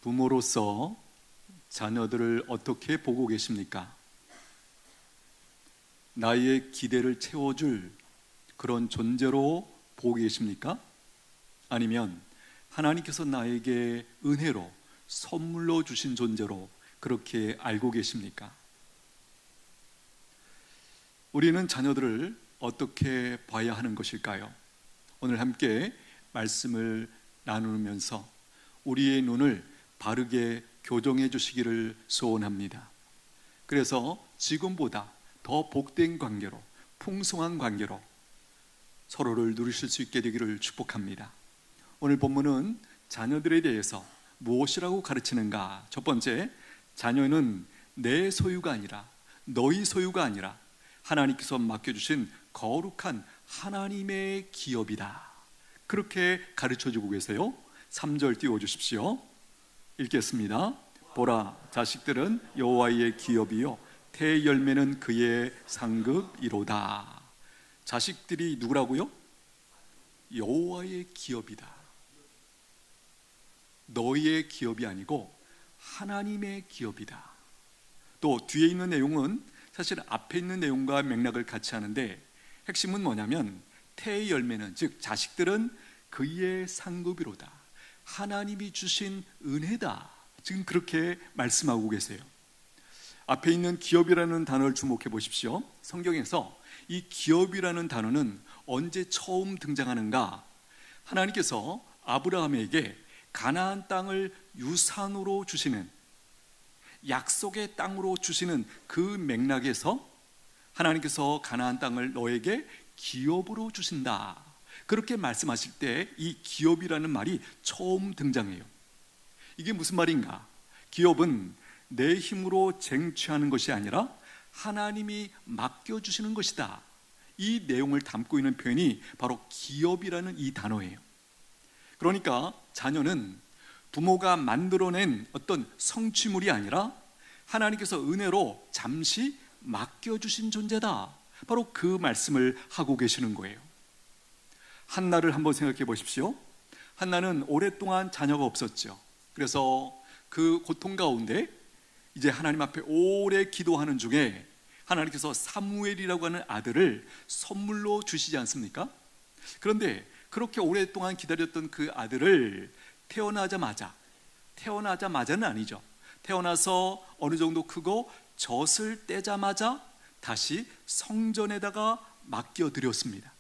부모로서 자녀들을 어떻게 보고 계십니까? 나의 기대를 채워줄 그런 존재로 보고 계십니까? 아니면 하나님께서 나에게 은혜로 선물로 주신 존재로 그렇게 알고 계십니까? 우리는 자녀들을 어떻게 봐야 하는 것일까요? 오늘 함께 말씀을 나누면서 우리의 눈을 바르게 교정해 주시기를 소원합니다. 그래서 지금보다 더 복된 관계로, 풍성한 관계로 서로를 누리실 수 있게 되기를 축복합니다. 오늘 본문은 자녀들에 대해서 무엇이라고 가르치는가? 첫 번째, 자녀는 내 소유가 아니라, 너희 소유가 아니라 하나님께서 맡겨주신 거룩한 하나님의 기업이다. 그렇게 가르쳐주고 계세요. 3절 띄워주십시오. 읽겠습니다. 보라, 자식들은 여호와의 기업이요 태의 열매는 그의 상급이로다. 자식들이 누구라고요? 여호와의 기업이다. 너희의 기업이 아니고 하나님의 기업이다. 또 뒤에 있는 내용은 사실 앞에 있는 내용과 맥락을 같이 하는데 핵심은 뭐냐면 태의 열매는, 즉 자식들은 그의 상급이로다. 하나님이 주신 은혜다. 지금 그렇게 말씀하고 계세요. 앞에 있는 기업이라는 단어를 주목해 보십시오. 성경에서 이 기업이라는 단어는 언제 처음 등장하는가? 하나님께서 아브라함에게 가나안 땅을 유산으로 주시는, 약속의 땅으로 주시는 그 맥락에서 하나님께서 가나안 땅을 너에게 기업으로 주신다. 그렇게 말씀하실 때 이 기업이라는 말이 처음 등장해요. 이게 무슨 말인가? 기업은 내 힘으로 쟁취하는 것이 아니라 하나님이 맡겨주시는 것이다. 이 내용을 담고 있는 표현이 바로 기업이라는 이 단어예요. 그러니까 자녀는 부모가 만들어낸 어떤 성취물이 아니라 하나님께서 은혜로 잠시 맡겨주신 존재다. 바로 그 말씀을 하고 계시는 거예요. 한나를 한번 생각해 보십시오. 한나는 오랫동안 자녀가 없었죠. 그래서 그 고통 가운데 이제 하나님 앞에 오래 기도하는 중에 하나님께서 사무엘이라고 하는 아들을 선물로 주시지 않습니까? 그런데 그렇게 오랫동안 기다렸던 그 아들을 태어나자마자는 아니죠. 태어나서 어느 정도 크고 젖을 떼자마자 다시 성전에다가 맡겨드렸습니다.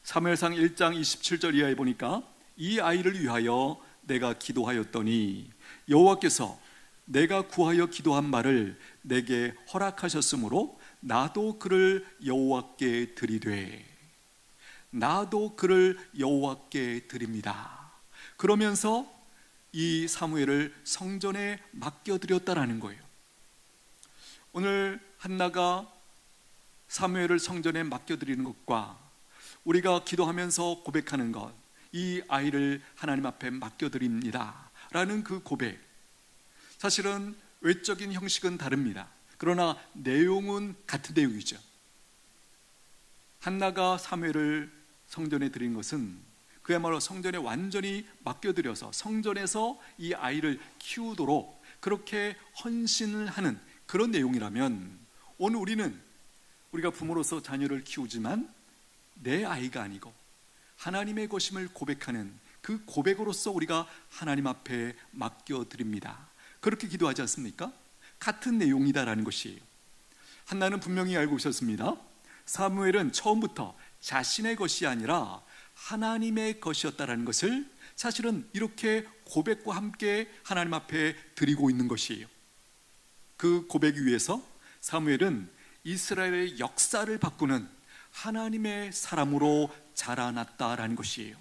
사무엘상 1장 27절 이하에 보니까 이 아이를 위하여 내가 기도하였더니 여호와께서 내가 구하여 기도한 말을 내게 허락하셨으므로 나도 그를 여호와께 드리되, 나도 그를 여호와께 드립니다. 그러면서 이 사무엘을 성전에 맡겨드렸다라는 거예요. 오늘 한나가 사무엘을 성전에 맡겨드리는 것과 우리가 기도하면서 고백하는 것, 이 아이를 하나님 앞에 맡겨드립니다 라는 그 고백, 사실은 외적인 형식은 다릅니다. 그러나 내용은 같은 내용이죠. 한나가 사무엘을 성전에 드린 것은 그야말로 성전에 완전히 맡겨드려서 성전에서 이 아이를 키우도록 그렇게 헌신을 하는 그런 내용이라면, 오늘 우리가 부모로서 자녀를 키우지만 내 아이가 아니고 하나님의 것임을 고백하는 그 고백으로서 우리가 하나님 앞에 맡겨드립니다. 그렇게 기도하지 않습니까? 같은 내용이다라는 것이에요. 한나는 분명히 알고 있었습니다. 사무엘은 처음부터 자신의 것이 아니라 하나님의 것이었다라는 것을 사실은 이렇게 고백과 함께 하나님 앞에 드리고 있는 것이에요. 그 고백 위에서 사무엘은 이스라엘의 역사를 바꾸는 하나님의 사람으로 자라났다라는 것이에요.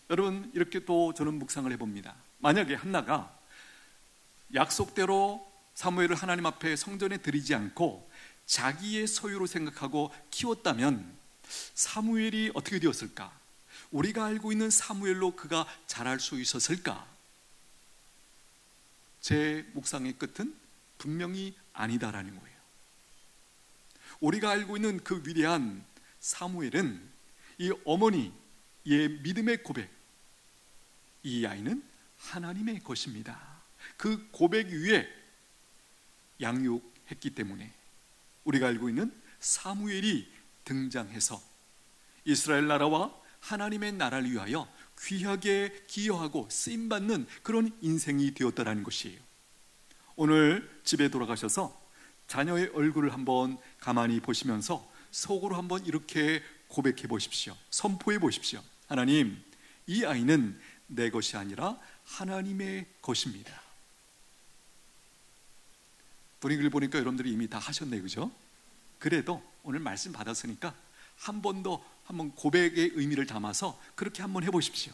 여러분, 이렇게 또 저는 묵상을 해봅니다. 만약에 한나가 약속대로 사무엘을 하나님 앞에 성전에 드리지 않고 자기의 소유로 생각하고 키웠다면 사무엘이 어떻게 되었을까? 우리가 알고 있는 사무엘로 그가 자랄 수 있었을까? 제 묵상의 끝은 분명히 아니다라는 거예요. 우리가 알고 있는 그 위대한 사무엘은 이 어머니의 믿음의 고백, 이 아이는 하나님의 것입니다. 그 고백 위에 양육했기 때문에 우리가 알고 있는 사무엘이 등장해서 이스라엘 나라와 하나님의 나라를 위하여 귀하게 기여하고 쓰임받는 그런 인생이 되었다는 것이에요. 오늘 집에 돌아가셔서 자녀의 얼굴을 한번 가만히 보시면서 속으로 한번 이렇게 고백해 보십시오. 선포해 보십시오. 하나님, 이 아이는 내 것이 아니라 하나님의 것입니다. 분위기를 보니까 여러분들이 이미 다 하셨네, 그죠? 그래도 오늘 말씀 받았으니까 한 번 더 한번 고백의 의미를 담아서 그렇게 한번 해보십시오.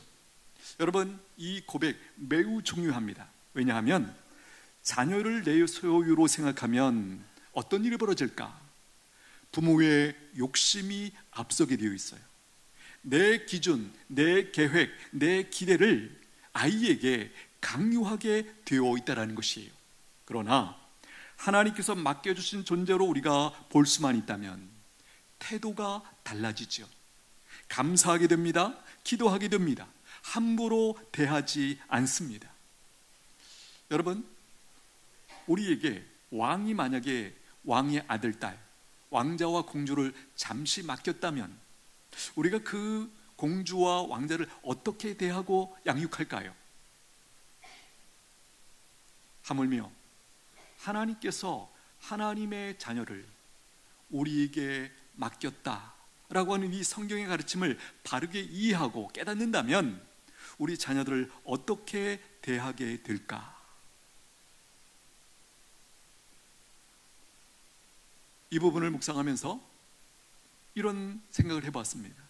여러분, 이 고백 매우 중요합니다. 왜냐하면 자녀를 내 소유로 생각하면 어떤 일이 벌어질까? 부모의 욕심이 앞서게 되어 있어요. 내 기준, 내 계획, 내 기대를 아이에게 강요하게 되어 있다는 것이에요. 그러나 하나님께서 맡겨주신 존재로 우리가 볼 수만 있다면 태도가 달라지죠. 감사하게 됩니다. 기도하게 됩니다. 함부로 대하지 않습니다. 여러분, 우리에게 왕이 만약에 왕의 아들, 딸, 왕자와 공주를 잠시 맡겼다면 우리가 그 공주와 왕자를 어떻게 대하고 양육할까요? 하물며 하나님께서 하나님의 자녀를 우리에게 맡겼다라고 하는 이 성경의 가르침을 바르게 이해하고 깨닫는다면 우리 자녀들을 어떻게 대하게 될까? 이 부분을 묵상하면서 이런 생각을 해봤습니다.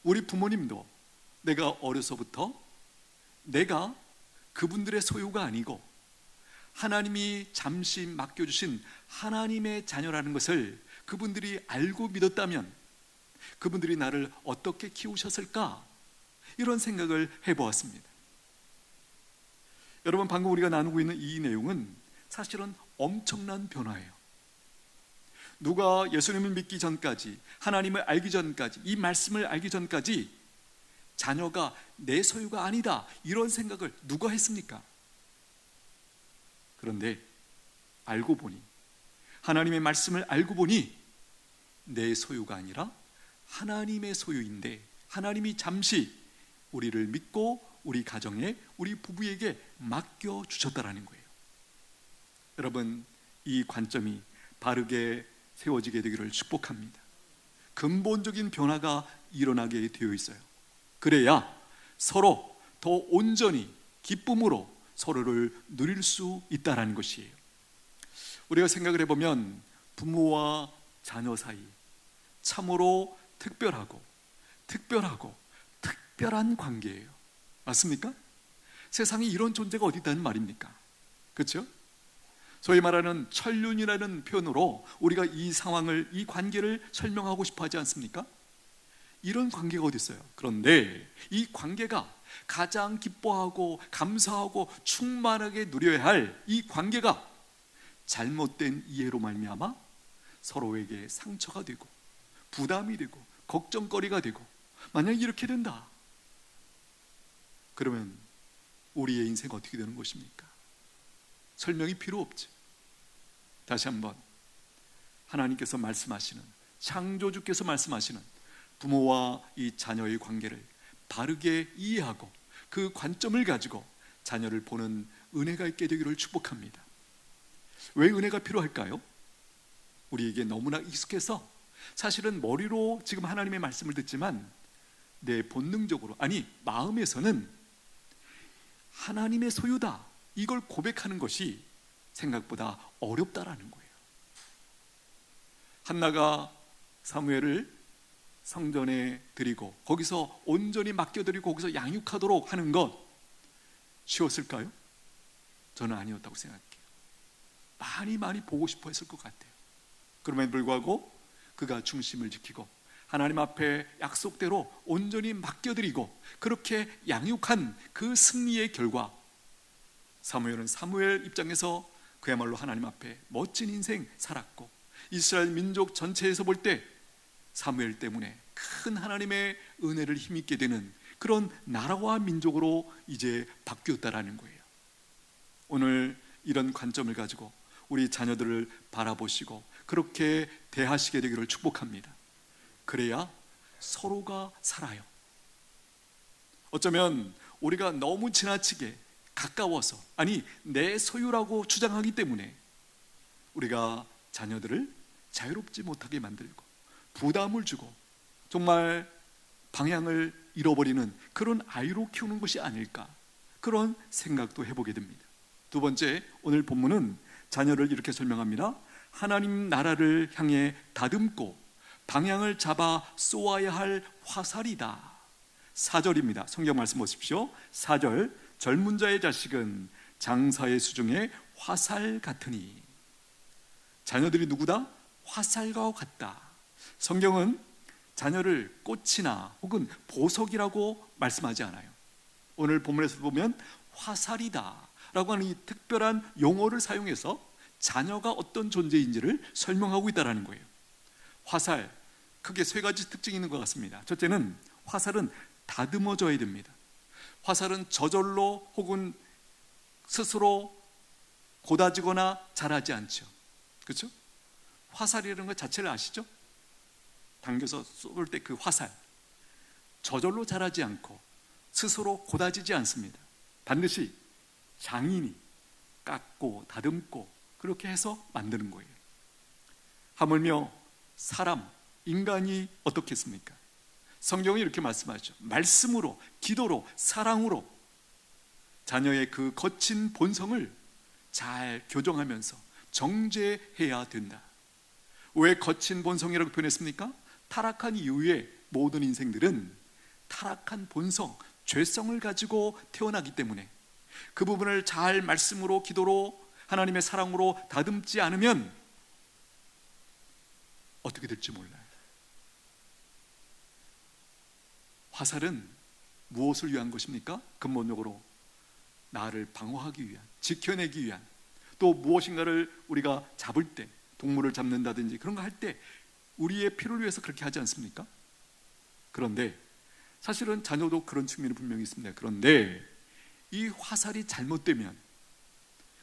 우리 부모님도 내가 어려서부터 내가 그분들의 소유가 아니고 하나님이 잠시 맡겨주신 하나님의 자녀라는 것을 그분들이 알고 믿었다면 그분들이 나를 어떻게 키우셨을까? 이런 생각을 해보았습니다. 여러분, 방금 우리가 나누고 있는 이 내용은 사실은 엄청난 변화예요. 누가 예수님을 믿기 전까지, 하나님을 알기 전까지, 이 말씀을 알기 전까지 자녀가 내 소유가 아니다, 이런 생각을 누가 했습니까? 그런데 알고 보니, 하나님의 말씀을 알고 보니 내 소유가 아니라 하나님의 소유인데 하나님이 잠시 우리를 믿고 우리 가정에, 우리 부부에게 맡겨주셨다라는 거예요. 여러분, 이 관점이 바르게 세워지게 되기를 축복합니다. 근본적인 변화가 일어나게 되어 있어요. 그래야 서로 더 온전히 기쁨으로 서로를 누릴 수 있다는 것이에요. 우리가 생각을 해보면 부모와 자녀 사이 참으로 특별한 관계예요. 맞습니까? 세상에 이런 존재가 어디 있다는 말입니까? 그렇죠? 소위 말하는 천륜이라는 표현으로 우리가 이 상황을, 이 관계를 설명하고 싶어 하지 않습니까? 이런 관계가 어디 있어요? 그런데 이 관계가 가장 기뻐하고 감사하고 충만하게 누려야 할 이 관계가 잘못된 이해로 말미암아 서로에게 상처가 되고 부담이 되고 걱정거리가 되고, 만약 이렇게 된다 그러면 우리의 인생 어떻게 되는 것입니까? 설명이 필요 없죠. 다시 한번 하나님께서 말씀하시는, 창조주께서 말씀하시는 부모와 이 자녀의 관계를 바르게 이해하고 그 관점을 가지고 자녀를 보는 은혜가 있게 되기를 축복합니다. 왜 은혜가 필요할까요? 우리에게 너무나 익숙해서 사실은 머리로 지금 하나님의 말씀을 듣지만 내 본능적으로, 아니 마음에서는 하나님의 소유다, 이걸 고백하는 것이 생각보다 어렵다라는 거예요. 한나가 사무엘을 성전에 드리고 거기서 온전히 맡겨드리고 거기서 양육하도록 하는 것 쉬웠을까요? 저는 아니었다고 생각해요. 많이 보고 싶어 했을 것 같아요. 그럼에도 불구하고 그가 중심을 지키고 하나님 앞에 약속대로 온전히 맡겨드리고 그렇게 양육한 그 승리의 결과, 사무엘은 사무엘 입장에서 그야말로 하나님 앞에 멋진 인생 살았고, 이스라엘 민족 전체에서 볼 때 사무엘 때문에 큰 하나님의 은혜를 힘입게 되는 그런 나라와 민족으로 이제 바뀌었다라는 거예요. 오늘 이런 관점을 가지고 우리 자녀들을 바라보시고 그렇게 대하시게 되기를 축복합니다. 그래야 서로가 살아요. 어쩌면 우리가 너무 지나치게 가까워서, 아니 내 소유라고 주장하기 때문에 우리가 자녀들을 자유롭지 못하게 만들고 부담을 주고 정말 방향을 잃어버리는 그런 아이로 키우는 것이 아닐까, 그런 생각도 해보게 됩니다. 두 번째, 오늘 본문은 자녀를 이렇게 설명합니다. 하나님 나라를 향해 다듬고 방향을 잡아 쏘아야 할 화살이다. 4절입니다. 성경 말씀 보십시오. 4절, 젊은 자의 자식은 장사의 수중에 화살 같으니. 자녀들이 누구다? 화살과 같다. 성경은 자녀를 꽃이나 혹은 보석이라고 말씀하지 않아요. 오늘 본문에서 보면 화살이다 라고 하는 이 특별한 용어를 사용해서 자녀가 어떤 존재인지를 설명하고 있다는 거예요. 화살, 크게 세 가지 특징이 있는 것 같습니다. 첫째는 화살은 다듬어져야 됩니다. 화살은 저절로 혹은 스스로 고다지거나 자라지 않죠. 그렇죠? 화살이라는 것 자체를 아시죠? 당겨서 쏠 때 그 화살, 저절로 자라지 않고 스스로 고다지지 않습니다. 반드시 장인이 깎고 다듬고 그렇게 해서 만드는 거예요. 하물며 사람, 인간이 어떻겠습니까? 성경이 이렇게 말씀하죠. 말씀으로, 기도로, 사랑으로 자녀의 그 거친 본성을 잘 교정하면서 정죄해야 된다. 왜 거친 본성이라고 표현했습니까? 타락한 이후에 모든 인생들은 타락한 본성, 죄성을 가지고 태어나기 때문에 그 부분을 잘 말씀으로, 기도로, 하나님의 사랑으로 다듬지 않으면 어떻게 될지 몰라요. 화살은 무엇을 위한 것입니까? 근본적으로 나를 방어하기 위한, 지켜내기 위한, 또 무엇인가를 우리가 잡을 때, 동물을 잡는다든지 그런 거 할 때 우리의 필요를 위해서 그렇게 하지 않습니까? 그런데 사실은 자녀도 그런 측면이 분명히 있습니다. 그런데 이 화살이 잘못되면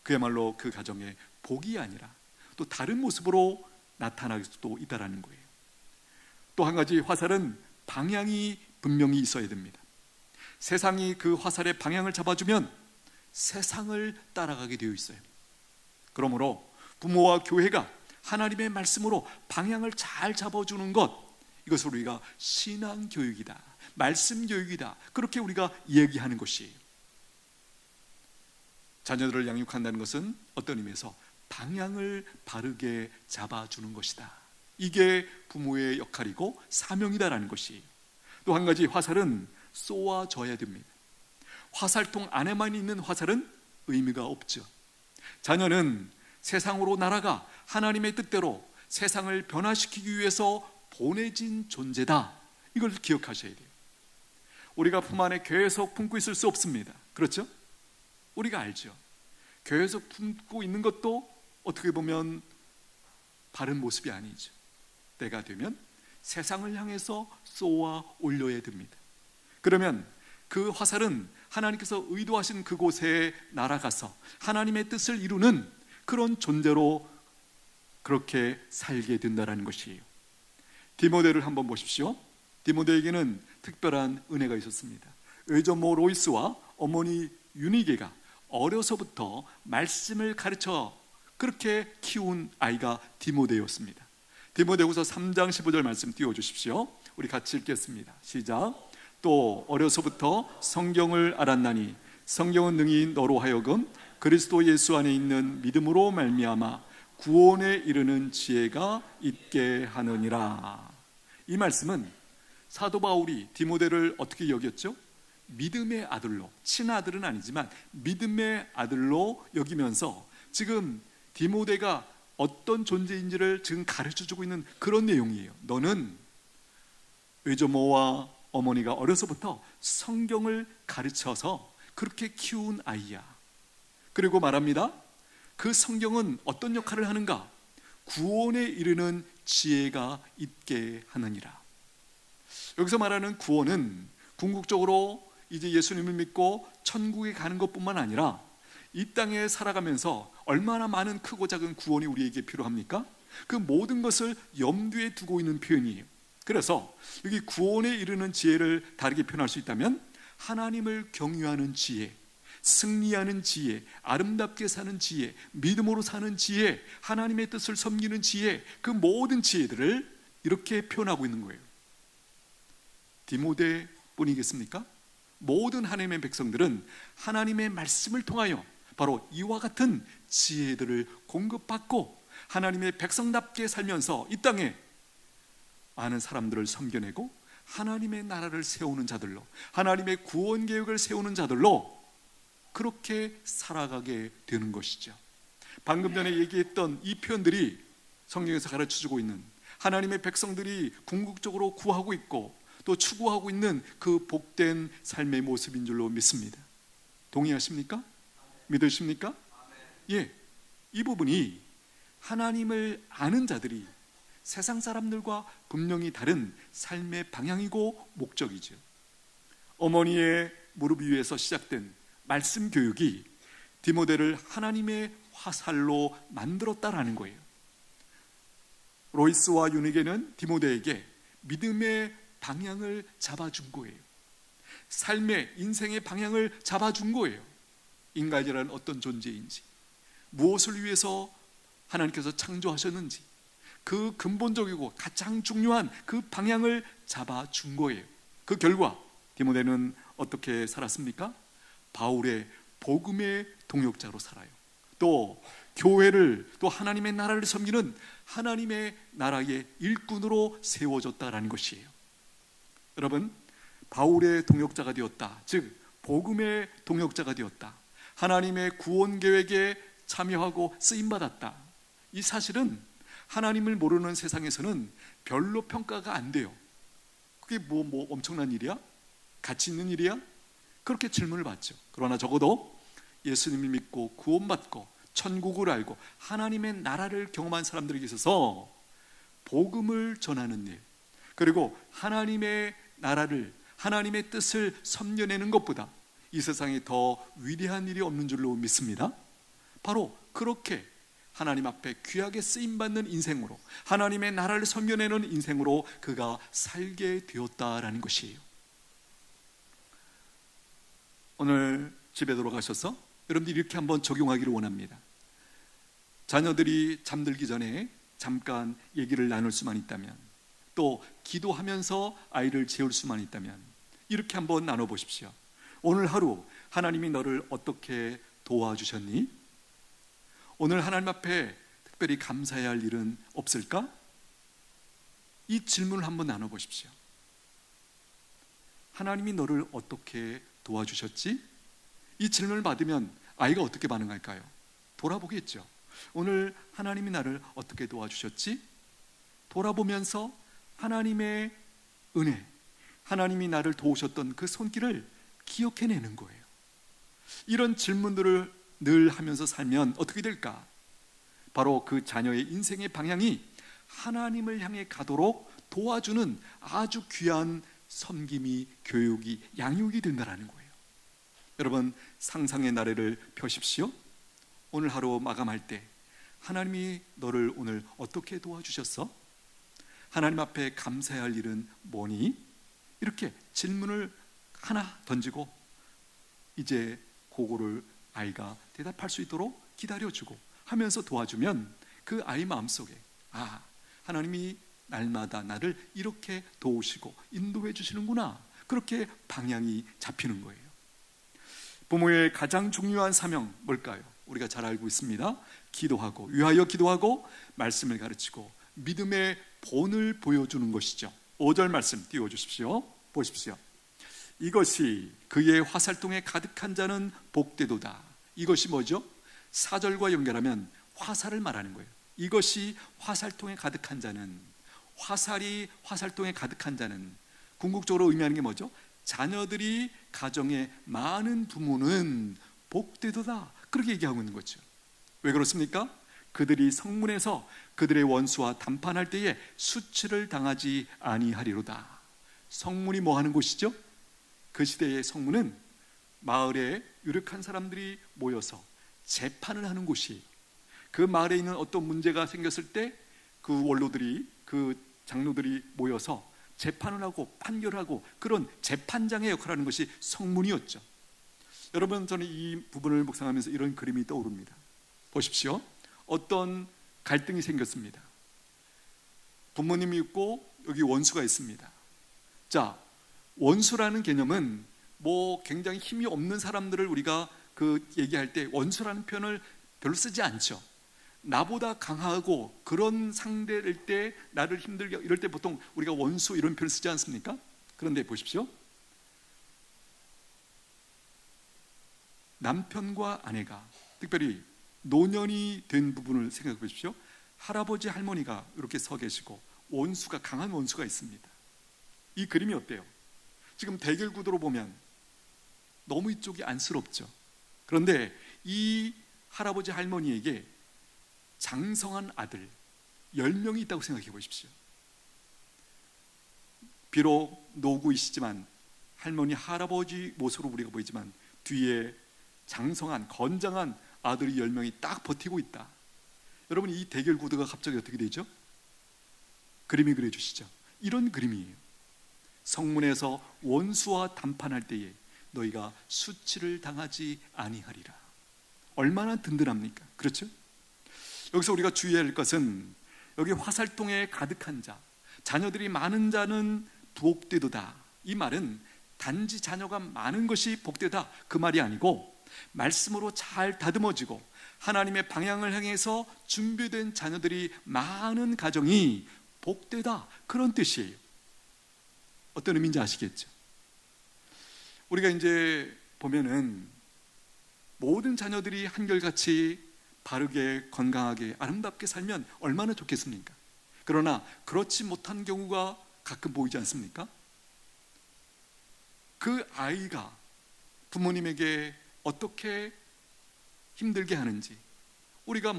그야말로 그 가정의 복이 아니라 또 다른 모습으로 나타날 수도 있다는 거예요. 또 한 가지, 화살은 방향이 분명히 있어야 됩니다. 세상이 그 화살의 방향을 잡아주면 세상을 따라가게 되어 있어요. 그러므로 부모와 교회가 하나님의 말씀으로 방향을 잘 잡아주는 것, 이것을 우리가 신앙교육이다, 말씀교육이다, 그렇게 우리가 얘기하는 것이에요. 자녀들을 양육한다는 것은 어떤 의미에서 방향을 바르게 잡아주는 것이다. 이게 부모의 역할이고 사명이다라는 것이에요. 또 한 가지, 화살은 쏘아져야 됩니다. 화살통 안에만 있는 화살은 의미가 없죠. 자녀는 세상으로 날아가 하나님의 뜻대로 세상을 변화시키기 위해서 보내진 존재다. 이걸 기억하셔야 돼요. 우리가 품 안에 계속 품고 있을 수 없습니다. 그렇죠? 우리가 알죠. 교회에서 품고 있는 것도 어떻게 보면 바른 모습이 아니죠. 때가 되면 세상을 향해서 쏘아 올려야 됩니다. 그러면 그 화살은 하나님께서 의도하신 그곳에 날아가서 하나님의 뜻을 이루는 그런 존재로 그렇게 살게 된다는 것이에요. 디모데를 한번 보십시오. 디모데에게는 특별한 은혜가 있었습니다. 외조모 로이스와 어머니 유니게가 어려서부터 말씀을 가르쳐 그렇게 키운 아이가 디모데였습니다. 디모데후서 3장 15절 말씀 띄워주십시오. 우리 같이 읽겠습니다. 시작. 또 어려서부터 성경을 알았나니 성경은 능히 너로 하여금 그리스도 예수 안에 있는 믿음으로 말미암아 구원에 이르는 지혜가 있게 하느니라. 이 말씀은 사도 바울이 디모데를 어떻게 여겼죠? 믿음의 아들로, 친아들은 아니지만 믿음의 아들로 여기면서 지금 디모데가 어떤 존재인지를 지금 가르쳐주고 있는 그런 내용이에요. 너는 외조모와 어머니가 어려서부터 성경을 가르쳐서 그렇게 키운 아이야. 그리고 말합니다. 그 성경은 어떤 역할을 하는가? 구원에 이르는 지혜가 있게 하느니라. 여기서 말하는 구원은 궁극적으로 이제 예수님을 믿고 천국에 가는 것뿐만 아니라 이 땅에 살아가면서 얼마나 많은 크고 작은 구원이 우리에게 필요합니까? 그 모든 것을 염두에 두고 있는 표현이에요. 그래서 여기 구원에 이르는 지혜를 다르게 표현할 수 있다면 하나님을 경유하는 지혜, 승리하는 지혜, 아름답게 사는 지혜, 믿음으로 사는 지혜, 하나님의 뜻을 섬기는 지혜, 그 모든 지혜들을 이렇게 표현하고 있는 거예요. 디모데 뿐이겠습니까? 모든 하나님의 백성들은 하나님의 말씀을 통하여 바로 이와 같은 지혜들을 공급받고 하나님의 백성답게 살면서 이 땅에 많은 사람들을 섬겨내고 하나님의 나라를 세우는 자들로, 하나님의 구원 계획을 세우는 자들로 그렇게 살아가게 되는 것이죠. 방금 전에 얘기했던 이 표현들이 성경에서 가르쳐주고 있는 하나님의 백성들이 궁극적으로 구하고 있고 또 추구하고 있는 그 복된 삶의 모습인 줄로 믿습니다. 동의하십니까? 믿으십니까? 예, 이 부분이 하나님을 아는 자들이 세상 사람들과 분명히 다른 삶의 방향이고 목적이죠. 어머니의 무릎 위에서 시작된 말씀 교육이 디모데를 하나님의 화살로 만들었다라는 거예요. 로이스와 유니게는 디모데에게 믿음의 방향을 잡아준 거예요. 삶의 인생의 방향을 잡아준 거예요. 인간이란 어떤 존재인지, 무엇을 위해서 하나님께서 창조하셨는지, 그 근본적이고 가장 중요한 그 방향을 잡아준 거예요. 그 결과 디모데는 어떻게 살았습니까? 바울의 복음의 동역자로 살아요. 또 교회를, 또 하나님의 나라를 섬기는 하나님의 나라의 일꾼으로 세워졌다라는 것이에요. 여러분, 바울의 동역자가 되었다, 즉 복음의 동역자가 되었다, 하나님의 구원 계획에 참여하고 쓰임받았다, 이 사실은 하나님을 모르는 세상에서는 별로 평가가 안 돼요. 그게 뭐 엄청난 일이야? 가치 있는 일이야? 그렇게 질문을 받죠. 그러나 적어도 예수님을 믿고 구원받고 천국을 알고 하나님의 나라를 경험한 사람들에게 있어서 복음을 전하는 일, 그리고 하나님의 나라를, 하나님의 뜻을 섬겨내는 것보다 이 세상에 더 위대한 일이 없는 줄로 믿습니다. 바로 그렇게 하나님 앞에 귀하게 쓰임받는 인생으로, 하나님의 나라를 섬겨내는 인생으로 그가 살게 되었다라는 것이에요. 오늘 집에 돌아가셔서 여러분들이 이렇게 한번 적용하기를 원합니다. 자녀들이 잠들기 전에 잠깐 얘기를 나눌 수만 있다면, 또 기도하면서 아이를 재울 수만 있다면 이렇게 한번 나눠보십시오. 오늘 하루 하나님이 너를 어떻게 도와주셨니? 오늘 하나님 앞에 특별히 감사해야 할 일은 없을까? 이 질문을 한번 나눠보십시오. 하나님이 너를 어떻게 도와주셨지? 이 질문을 받으면 아이가 어떻게 반응할까요? 돌아보겠죠. 오늘 하나님이 나를 어떻게 도와주셨지? 돌아보면서 하나님의 은혜, 하나님이 나를 도우셨던 그 손길을 기억해내는 거예요. 이런 질문들을 늘 하면서 살면 어떻게 될까? 바로 그 자녀의 인생의 방향이 하나님을 향해 가도록 도와주는 아주 귀한 섬김이, 교육이, 양육이 된다는 거예요. 여러분, 상상의 나래를 펴십시오. 오늘 하루 마감할 때 하나님이 너를 오늘 어떻게 도와주셨어? 하나님 앞에 감사해야 할 일은 뭐니? 이렇게 질문을 하나 던지고 이제 그거를 아이가 대답할 수 있도록 기다려주고 하면서 도와주면 그 아이 마음속에 하나님이 날마다 나를 이렇게 도우시고 인도해 주시는구나, 그렇게 방향이 잡히는 거예요. 부모의 가장 중요한 사명 뭘까요? 우리가 잘 알고 있습니다. 기도하고, 위하여 기도하고, 말씀을 가르치고 믿음의 본을 보여주는 것이죠. 5절 말씀 띄워주십시오. 보십시오. 이것이 그의 화살통에 가득한 자는 복되도다. 이것이 뭐죠? 4절과 연결하면 화살을 말하는 거예요. 이것이 화살통에 가득한 자는, 화살이 화살통에 가득한 자는 궁극적으로 의미하는 게 뭐죠? 자녀들이 가정에 많은 부모는 복되도다, 그렇게 얘기하고 있는 거죠. 왜 그렇습니까? 그들이 성문에서 그들의 원수와 담판할 때에 수치를 당하지 아니하리로다. 성문이 뭐 하는 곳이죠? 그 시대의 성문은 마을에 유력한 사람들이 모여서 재판을 하는 곳이, 그 마을에 있는 어떤 문제가 생겼을 때 그 원로들이, 그 장로들이 모여서 재판을 하고 판결하고 그런 재판장의 역할을 하는 것이 성문이었죠. 여러분, 저는 이 부분을 묵상하면서 이런 그림이 떠오릅니다. 보십시오. 어떤 갈등이 생겼습니다. 부모님이 있고 여기 원수가 있습니다. 자, 원수라는 개념은 뭐 굉장히 힘이 없는 사람들을 우리가 얘기할 때 원수라는 표현을 별로 쓰지 않죠. 나보다 강하고 그런 상대일 때, 나를 힘들게 이럴 때 보통 우리가 원수 이런 표현을 쓰지 않습니까? 그런데 보십시오. 남편과 아내가, 특별히 노년이 된 부분을 생각해 보십시오. 할아버지 할머니가 이렇게 서 계시고 원수가, 강한 원수가 있습니다. 이 그림이 어때요? 지금 대결 구도로 보면 너무 이쪽이 안쓰럽죠. 그런데 이 할아버지 할머니에게 장성한 아들 10명이 있다고 생각해 보십시오. 비록 노구이시지만, 할머니 할아버지 모습으로 우리가 보이지만 뒤에 장성한 건장한 아들이 10명이 딱 버티고 있다. 여러분, 이 대결 구도가 갑자기 어떻게 되죠? 그림이 그려주시죠. 이런 그림이에요. 성문에서 원수와 담판할 때에 너희가 수치를 당하지 아니하리라. 얼마나 든든합니까? 그렇죠? 여기서 우리가 주의해야 할 것은, 여기 화살통에 가득한 자, 자녀들이 많은 자는 복되도다. 이 말은 단지 자녀가 많은 것이 복되다 그 말이 아니고, 말씀으로 잘 다듬어지고 하나님의 방향을 향해서 준비된 자녀들이 많은 가정이 복되다, 그런 뜻이에요. 어떤 의미인지 아시겠죠? 우리가 이제 보면은 모든 자녀들이 한결같이 바르게, 건강하게, 아름답게 살면 얼마나 좋겠습니까? 그러나 그렇지 못한 경우가 가끔 보이지 않습니까? 그 아이가 부모님에게 어떻게 힘들게 하는지 우리가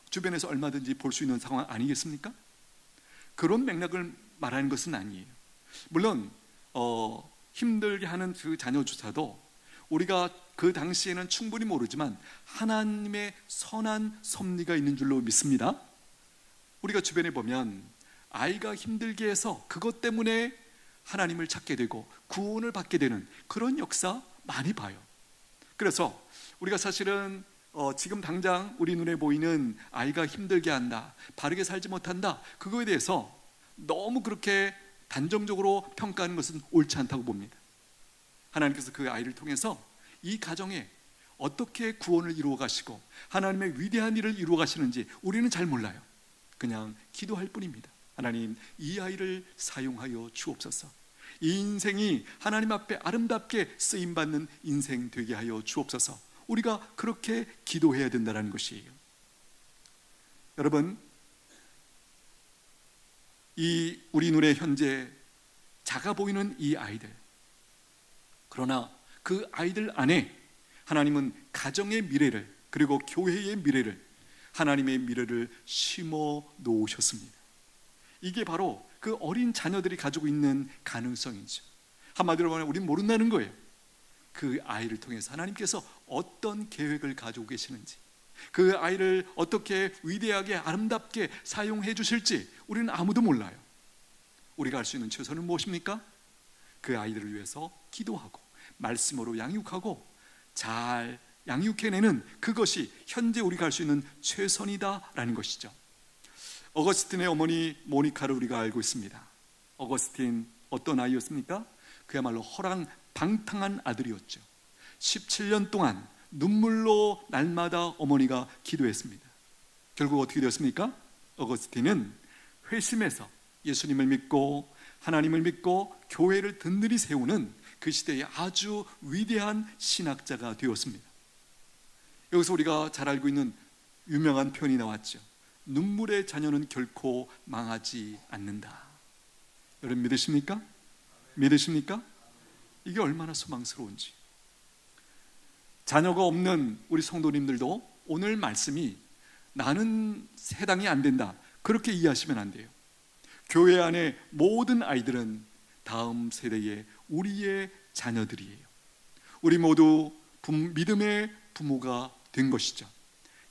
주변에서 얼마든지 볼 수 있는 상황 아니겠습니까? 그런 맥락을 말하는 것은 아니에요. 물론 힘들게 하는 그 자녀조차도 우리가 그 당시에는 충분히 모르지만 하나님의 선한 섭리가 있는 줄로 믿습니다. 우리가 주변에 보면 아이가 힘들게 해서 그것 때문에 하나님을 찾게 되고 구원을 받게 되는 그런 역사 많이 봐요. 그래서 우리가 사실은 지금 당장 우리 눈에 보이는 아이가 힘들게 한다, 바르게 살지 못한다, 그거에 대해서 너무 그렇게 단정적으로 평가하는 것은 옳지 않다고 봅니다. 하나님께서 그 아이를 통해서 이 가정에 어떻게 구원을 이루어 가시고 하나님의 위대한 일을 이루어 가시는지 우리는 잘 몰라요. 그냥 기도할 뿐입니다. 하나님, 이 아이를 사용하여 주옵소서. 이 인생이 하나님 앞에 아름답게 쓰임받는 인생 되게 하여 주옵소서. 우리가 그렇게 기도해야 된다는 것이에요. 여러분, 이 우리 눈에 현재 작아 보이는 이 아이들, 그러나 그 아이들 안에 하나님은 가정의 미래를, 그리고 교회의 미래를, 하나님의 미래를 심어 놓으셨습니다. 이게 바로 그 어린 자녀들이 가지고 있는 가능성이죠. 한마디로 말하면 우리는 모른다는 거예요. 그 아이를 통해서 하나님께서 어떤 계획을 가지고 계시는지, 그 아이를 어떻게 위대하게 아름답게 사용해 주실지 우리는 아무도 몰라요. 우리가 할 수 있는 최선은 무엇입니까? 그 아이들을 위해서 기도하고 말씀으로 양육하고 잘 양육해내는 그것이 현재 우리가 할 수 있는 최선이다라는 것이죠. 어거스틴의 어머니 모니카를 우리가 알고 있습니다. 어거스틴 어떤 아이였습니까? 그야말로 허랑방탕한 아들이었죠. 17년 동안 눈물로 날마다 어머니가 기도했습니다. 결국 어떻게 되었습니까? 어거스틴은 회심해서 예수님을 믿고 하나님을 믿고 교회를 든든히 세우는 그 시대의 아주 위대한 신학자가 되었습니다. 여기서 우리가 잘 알고 있는 유명한 표현이 나왔죠. 눈물의 자녀는 결코 망하지 않는다. 여러분 믿으십니까? 믿으십니까? 이게 얼마나 소망스러운지. 자녀가 없는 우리 성도님들도 오늘 말씀이 나는 해당이 안 된다, 그렇게 이해하시면 안 돼요. 교회 안에 모든 아이들은 다음 세대의 우리의 자녀들이에요. 우리 모두 믿음의 부모가 된 것이죠.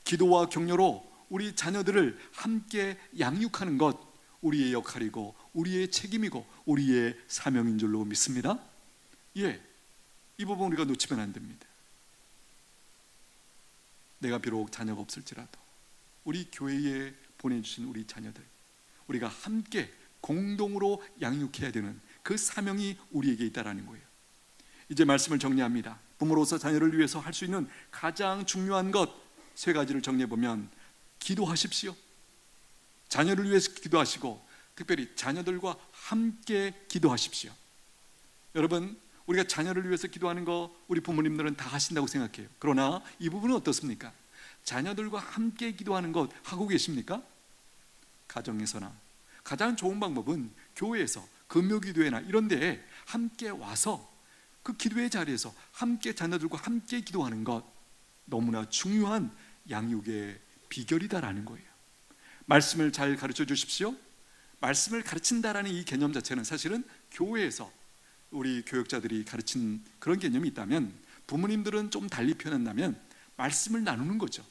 기도와 격려로 우리 자녀들을 함께 양육하는 것, 우리의 역할이고 우리의 책임이고 우리의 사명인 줄로 믿습니다. 이 부분 우리가 놓치면 안 됩니다. 내가 비록 자녀가 없을지라도 우리 교회에 보내주신 우리 자녀들, 우리가 함께 공동으로 양육해야 되는 그 사명이 우리에게 있다는 거예요. 이제 말씀을 정리합니다. 부모로서 자녀를 위해서 할 수 있는 가장 중요한 것 세 가지를 정리해보면, 기도하십시오. 자녀를 위해서 기도하시고 특별히 자녀들과 함께 기도하십시오. 여러분, 우리가 자녀를 위해서 기도하는 거 우리 부모님들은 다 하신다고 생각해요. 그러나 이 부분은 어떻습니까? 자녀들과 함께 기도하는 것 하고 계십니까? 가정에서나 가장 좋은 방법은 교회에서 금요기도회나 이런 데에 함께 와서 그 기도의 자리에서 함께 자녀들과 함께 기도하는 것, 너무나 중요한 양육의 비결이다라는 거예요. 말씀을 잘 가르쳐 주십시오. 말씀을 가르친다라는 이 개념 자체는 사실은 교회에서 우리 교육자들이 가르친 그런 개념이 있다면, 부모님들은 좀 달리 표현한다면 말씀을 나누는 거죠.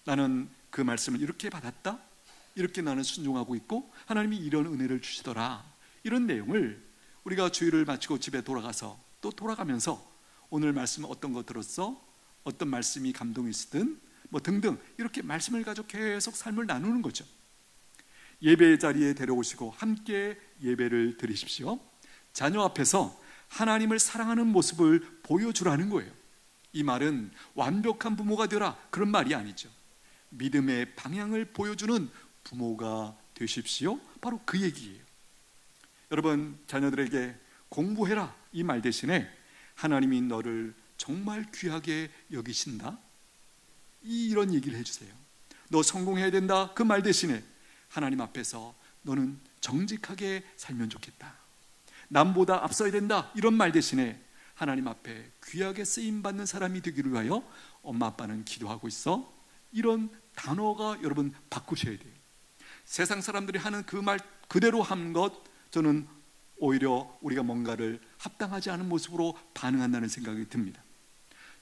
나는 그 말씀을 이렇게 받았다, 이렇게 나는 순종하고 있고 하나님이 이런 은혜를 주시더라, 이런 내용을 우리가 주일을 마치고 집에 돌아가서 또 돌아가면서 오늘 말씀 어떤 거 들었어? 어떤 말씀이 감동이 있었든 뭐 등등 이렇게 말씀을 가지고 계속 삶을 나누는 거죠. 예배 자리에 데려오시고 함께 예배를 드리십시오. 자녀 앞에서 하나님을 사랑하는 모습을 보여주라는 거예요. 이 말은 완벽한 부모가 되라 그런 말이 아니죠. 믿음의 방향을 보여주는 부모가 되십시오. 바로 그 얘기예요. 여러분, 자녀들에게 공부해라 이 말 대신에 하나님이 너를 정말 귀하게 여기신다, 이런 얘기를 해주세요. 너 성공해야 된다 그 말 대신에 하나님 앞에서 너는 정직하게 살면 좋겠다, 남보다 앞서야 된다 이런 말 대신에 하나님 앞에 귀하게 쓰임받는 사람이 되기를 위하여 엄마 아빠는 기도하고 있어, 이런 단어가 여러분 바꾸셔야 돼요. 세상 사람들이 하는 그 말 그대로 하는 것, 저는 오히려 우리가 뭔가를 합당하지 않은 모습으로 반응한다는 생각이 듭니다.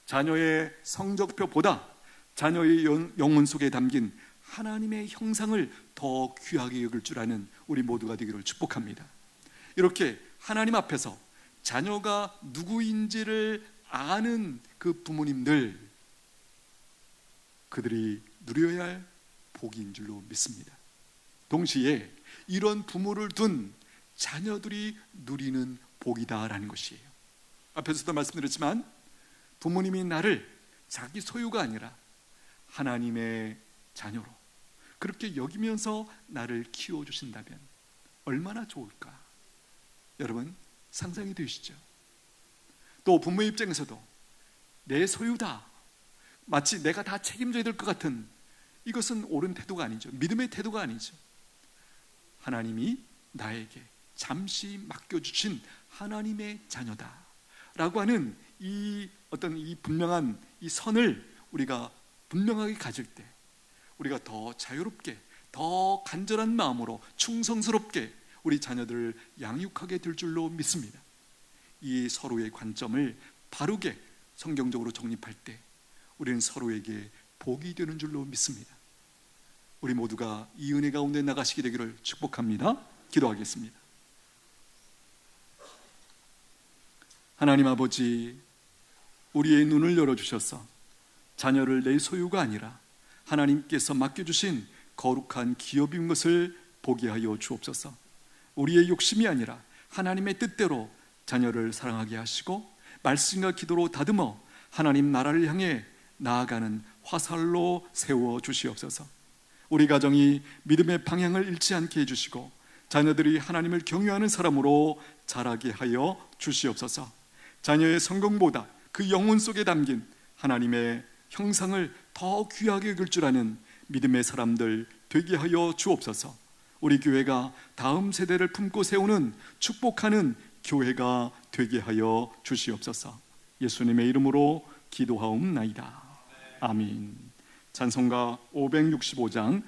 자녀의 성적표보다 자녀의 영혼 속에 담긴 하나님의 형상을 더 귀하게 여길 줄 아는 우리 모두가 되기를 축복합니다. 이렇게 하나님 앞에서 자녀가 누구인지를 아는 그 부모님들, 그들이 누려야 할 복인 줄로 믿습니다. 동시에 이런 부모를 둔 자녀들이 누리는 복이다라는 것이에요. 앞에서도 말씀드렸지만 부모님이 나를 자기 소유가 아니라 하나님의 자녀로 그렇게 여기면서 나를 키워주신다면 얼마나 좋을까. 여러분, 상상이 되시죠? 또 부모의 입장에서도 내 소유다, 마치 내가 다 책임져야 될 것 같은, 이것은 옳은 태도가 아니죠. 믿음의 태도가 아니죠. 하나님이 나에게 잠시 맡겨주신 하나님의 자녀다 라고 하는 이 어떤 이 분명한 이 선을 우리가 분명하게 가질 때 우리가 더 자유롭게, 더 간절한 마음으로 충성스럽게 우리 자녀들을 양육하게 될 줄로 믿습니다. 이 서로의 관점을 바르게 성경적으로 정립할 때 우리는 서로에게 복이 되는 줄로 믿습니다. 우리 모두가 이 은혜 가운데 나가시게 되기를 축복합니다. 기도하겠습니다. 하나님 아버지, 우리의 눈을 열어주셔서 자녀를 내 소유가 아니라 하나님께서 맡겨주신 거룩한 기업인 것을 보게 하여 주옵소서. 우리의 욕심이 아니라 하나님의 뜻대로 자녀를 사랑하게 하시고 말씀과 기도로 다듬어 하나님 나라를 향해 나아가는 화살로 세워 주시옵소서. 우리 가정이 믿음의 방향을 잃지 않게 해주시고 자녀들이 하나님을 경외하는 사람으로 자라게 하여 주시옵소서. 자녀의 성공보다 그 영혼 속에 담긴 하나님의 형상을 더 귀하게 여길 줄 아는 믿음의 사람들 되게 하여 주옵소서. 우리 교회가 다음 세대를 품고 세우는 축복하는 교회가 되게 하여 주시옵소서. 예수님의 이름으로 기도하옵나이다. 아멘. 찬송가 565장